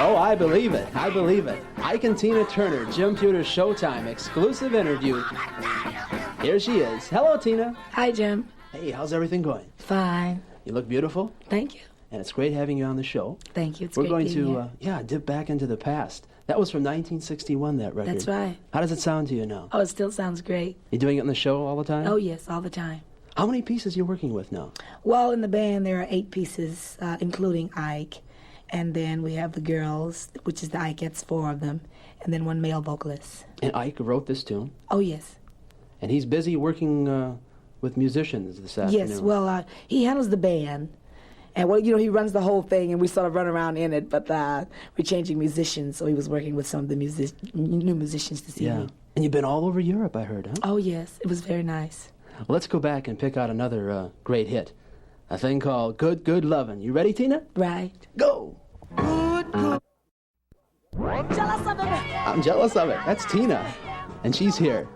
Oh, I believe it. I believe it. Ike and Tina Turner, Jim Pewter's Showtime exclusive interview. Here she is. Hello, Tina. Hi, Jim. Hey, how's everything going? Fine. You look beautiful. Thank you. And it's great having you on the show. Thank you. It's We're great going being to, dip back into the past. That was from 1961, that record. That's right. How does it sound to you now? Oh, it still sounds great. You doing it in the show all the time? Oh, yes, all the time. How many pieces are you working with now? Well, in the band, there are 8 pieces, including Ike. And then we have the girls, which is the Ikeettes, 4 of them. And then 1 male vocalist. And Ike wrote this tune? Oh, yes. And he's busy working with musicians this afternoon. Yes, well, he handles the band. And, well, he runs the whole thing, and we sort of run around in it. But we're changing musicians, so he was working with some of the new musicians this evening. And you've been all over Europe, I heard, huh? Oh, yes. It was very nice. Well, let's go back and pick out another great hit. A thing called Good, Good Lovin'. You ready, Tina? Right. Go! Good, good. Jealous of it. I'm jealous of it. That's Tina. And she's here.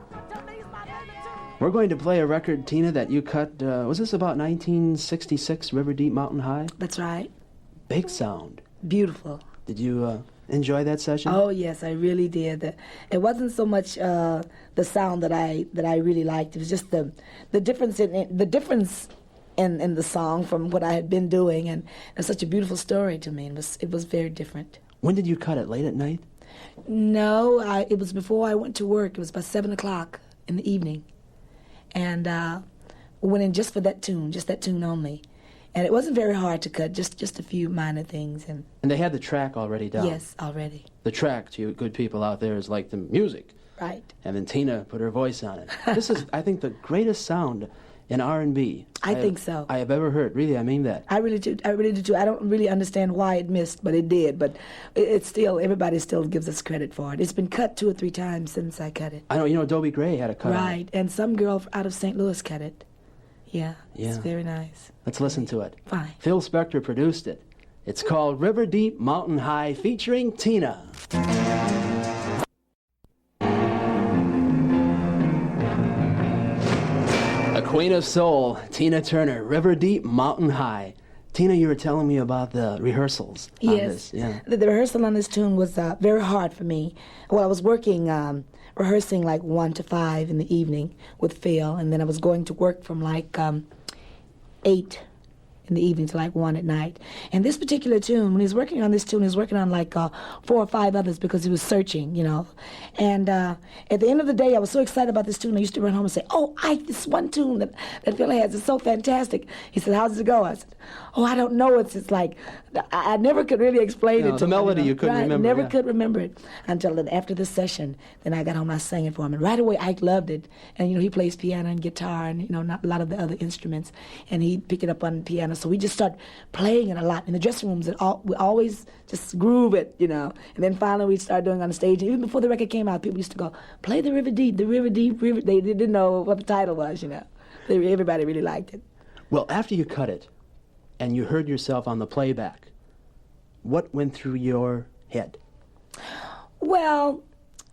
We're going to play a record, Tina, that you cut, was this about 1966, River Deep Mountain High? That's right. Big sound. Beautiful. Did you enjoy that session? Oh, yes, I really did. It wasn't so much the sound that I really liked. It was just the difference in the song from what I had been doing, and it's such a beautiful story to me. It was very different. When did you cut it? Late at night? No, it was before I went to work. It was about 7 o'clock in the evening. And we went in just for that tune only. And it wasn't very hard to cut, just a few minor things. And they had the track already down? Yes, already. The track, to you good people out there, is like the music. Right. And then Tina put her voice on it. This is, I think, the greatest sound in R&B. I think so. I have ever heard. Really, I mean that. I really do too. I don't really understand why it missed, but it did. But it's still, everybody still gives us credit for it. It's been cut 2 or 3 times since I cut it. I know, Dobie Gray had a cut on it. Right, and some girl out of St. Louis cut it. Yeah, it's very nice. Let's listen to it. Fine. Phil Spector produced it. It's called River Deep Mountain High, featuring Tina. A queen of soul, Tina Turner, River Deep Mountain High. Tina, you were telling me about the rehearsals on this. Yeah. The rehearsal on this tune was very hard for me. Well, I was working, rehearsing like 1 to 5 in the evening with Phil, and then I was going to work from like 8 in the evening to like 1 at night. And this particular tune, when he was working on this tune, he was working on like 4 or 5 others because he was searching, And at the end of the day, I was so excited about this tune, I used to run home and say, "Oh, Ike, this one tune that Phil has is so fantastic." He said, "How does it go?" I said, "Oh, I don't know. It's like, I never could really explain it to the him. melody you couldn't remember. Never could remember it until then after the session. Then I got home and I sang it for him. And right away, Ike loved it. And, he plays piano and guitar and, not a lot of the other instruments. And he picked it up on piano. So we just started playing it a lot in the dressing rooms. We always just groove it, And then finally we started doing it on the stage. And even before the record came out, people used to go, "Play the River Deep, the River Deep, River." They didn't know what the title was, Everybody really liked it. Well, after you cut it and you heard yourself on the playback, what went through your head? Well,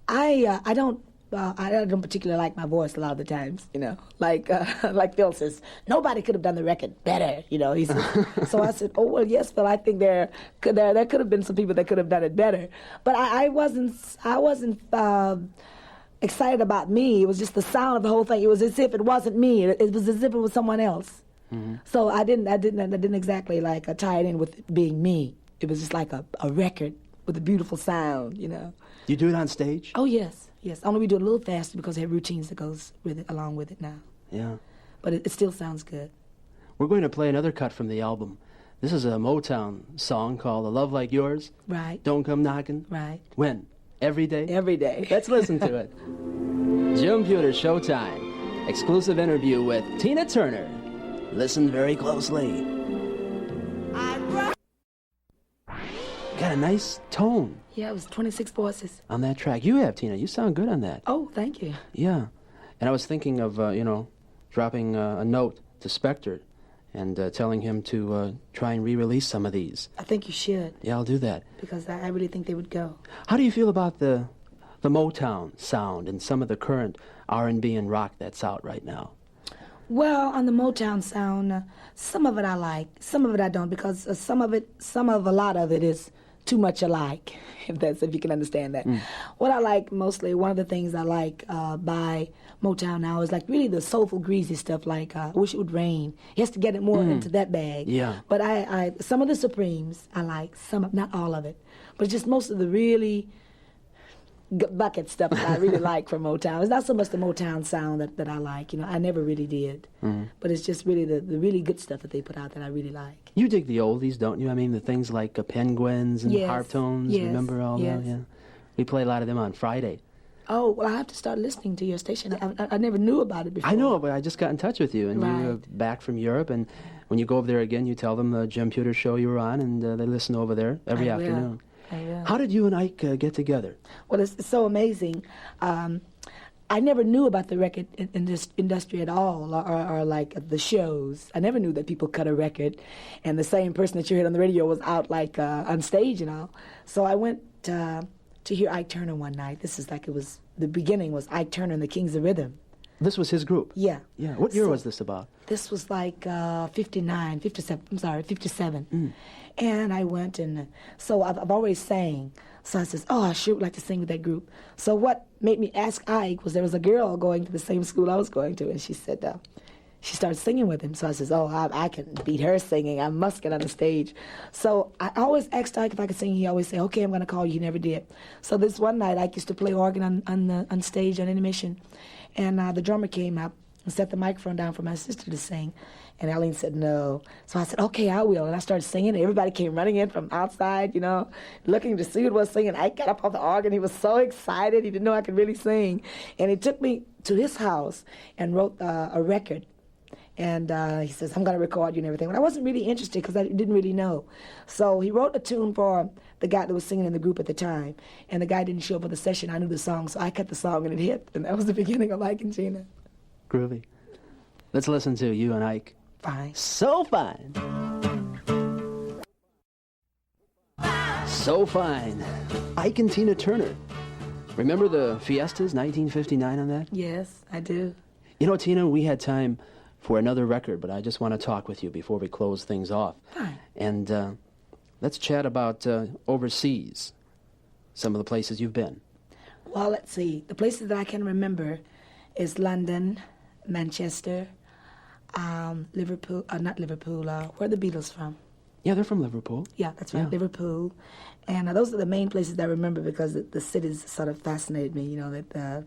I don't particularly like my voice a lot of the times, Like Phil says, nobody could have done the record better, He said, so I said, "Oh well, yes, Phil. I think there could have been some people that could have done it better." But I wasn't excited about me. It was just the sound of the whole thing. It was as if it wasn't me. It was as if it was someone else. Mm-hmm. So I didn't exactly tie it in with it being me. It was just like a record with a beautiful sound, You do it on stage? Oh, yes. Only we do it a little faster because I have routines that goes with it, along with it now. Yeah. But it still sounds good. We're going to play another cut from the album. This is a Motown song called "A Love Like Yours." Right. "Don't Come Knocking." Right. When? Every day? Every day. Let's listen to it. Jim Pewter, Showtime. Exclusive interview with Tina Turner. Listen very closely. Got a nice tone. Yeah, it was 26 voices. On that track. You have, Tina. You sound good on that. Oh, thank you. Yeah. And I was thinking of, dropping a note to Spector and telling him to try and re-release some of these. I think you should. Yeah, I'll do that. Because I really think they would go. How do you feel about the Motown sound and some of the current R&B and rock that's out right now? Well, on the Motown sound, some of it I like, some of it I don't, because a lot of it is too much alike, if you can understand that. What I like mostly, one of the things I like by Motown now is like really the soulful, greasy stuff like Wish It Would Rain. He has to get it more into that bag. Yeah. But I some of the Supremes I like, not all of it, but just most of the really bucket stuff that I really like from Motown. It's not so much the Motown sound that I like. You know, I never really did. But it's just really the really good stuff that they put out that I really like. You dig the oldies, don't you? I mean, the things like Penguins and Yes. Harp Tones. Yes. Remember all Yes. that? Yeah. We play a lot of them on Friday. Oh, well, I have to start listening to your station. I never knew about it before. I know, but I just got in touch with you, and you were Right. back from Europe, and when you go over there again, you tell them the Jim Pewter show you were on, and they listen over there every I will. afternoon. I will. How did you and Ike get together? Well, it's so amazing. I never knew about the record industry at all, or like the shows. I never knew that people cut a record, and the same person that you heard on the radio was out like on stage, you know. So I went to hear Ike Turner one night. This is like the beginning was Ike Turner and the Kings of Rhythm. This was his group? Yeah. Yeah. What year was this about? This was like 59, 57, I'm sorry, 57. And I went and, so I've always sang. So I says, oh, I sure would like to sing with that group. So what made me ask Ike was there was a girl going to the same school I was going to, and she said, she started singing with him. So I says, oh, I can beat her singing. I must get on the stage. So I always asked Ike if I could sing. He always say, okay, I'm going to call you. He never did. So this one night, Ike used to play organ on stage on intermission. And the drummer came up and set the microphone down for my sister to sing. And Eileen said no. So I said, okay, I will. And I started singing. And everybody came running in from outside, you know, looking to see who was singing. I got up off the organ. He was so excited. He didn't know I could really sing. And he took me to his house and wrote a record. And he says, I'm going to record you and everything. But I wasn't really interested because I didn't really know. So he wrote a tune for the guy that was singing in the group at the time. And the guy didn't show up for the session. I knew the song, so I cut the song and it hit. And that was the beginning of Ike and Gina. Groovy. Let's listen to you and Ike. Fine. So fine. So fine. Ike and Tina Turner. Remember the Fiestas, 1959 on that? Yes, I do. You know, Tina, we had time for another record, but I just want to talk with you before we close things off. Fine. And let's chat about overseas, some of the places you've been. Well, let's see. The places that I can remember is London, Manchester, Liverpool, not Liverpool, where are the Beatles from? Yeah, they're from Liverpool. Yeah, that's right, Yeah. Liverpool. And those are the main places that I remember because the cities sort of fascinated me, you know, that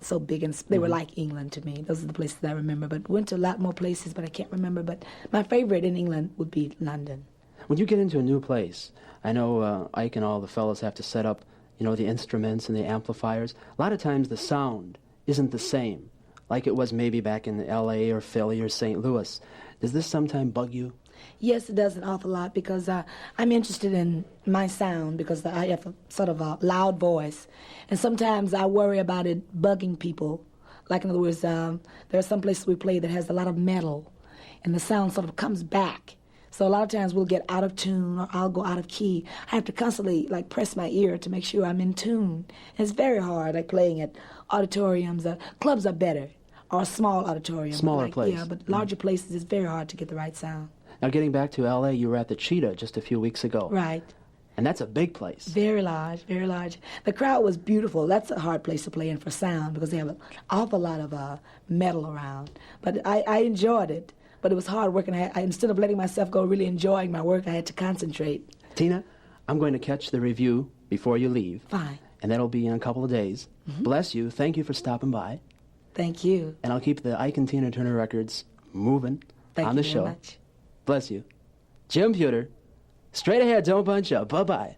so big, and they were like England to me. Those are the places that I remember, but went to a lot more places, but I can't remember. But my favorite in England would be London. When you get into a new place, I know Ike and all the fellas have to set up, you know, the instruments and the amplifiers. A lot of times the sound isn't the same, like it was maybe back in L.A. or Philly or St. Louis. Does this sometime bug you? Yes, it does an awful lot because I'm interested in my sound because I have a sort of a loud voice. And sometimes I worry about it bugging people. Like, in other words, there are some places we play that has a lot of metal, and the sound sort of comes back. So a lot of times we'll get out of tune or I'll go out of key. I have to constantly, like, press my ear to make sure I'm in tune. And it's very hard, like playing at auditoriums. Clubs are better, or a small auditorium. Smaller place. Yeah, but larger places, it's very hard to get the right sound. Now, getting back to L.A., you were at the Cheetah just a few weeks ago. Right. And that's a big place. Very large, very large. The crowd was beautiful. That's a hard place to play in for sound because they have an awful lot of metal around. But I enjoyed it. But it was hard work, and instead of letting myself go really enjoying my work, I had to concentrate. Tina, I'm going to catch the review before you leave. Fine. And that'll be in a couple of days. Bless you. Thank you for stopping by. Thank you. And I'll keep the Ike and Tina Turner records moving Thank on you the very show. much. Bless you. Jim Pewter. Straight ahead, don't bunch up. Bye-bye.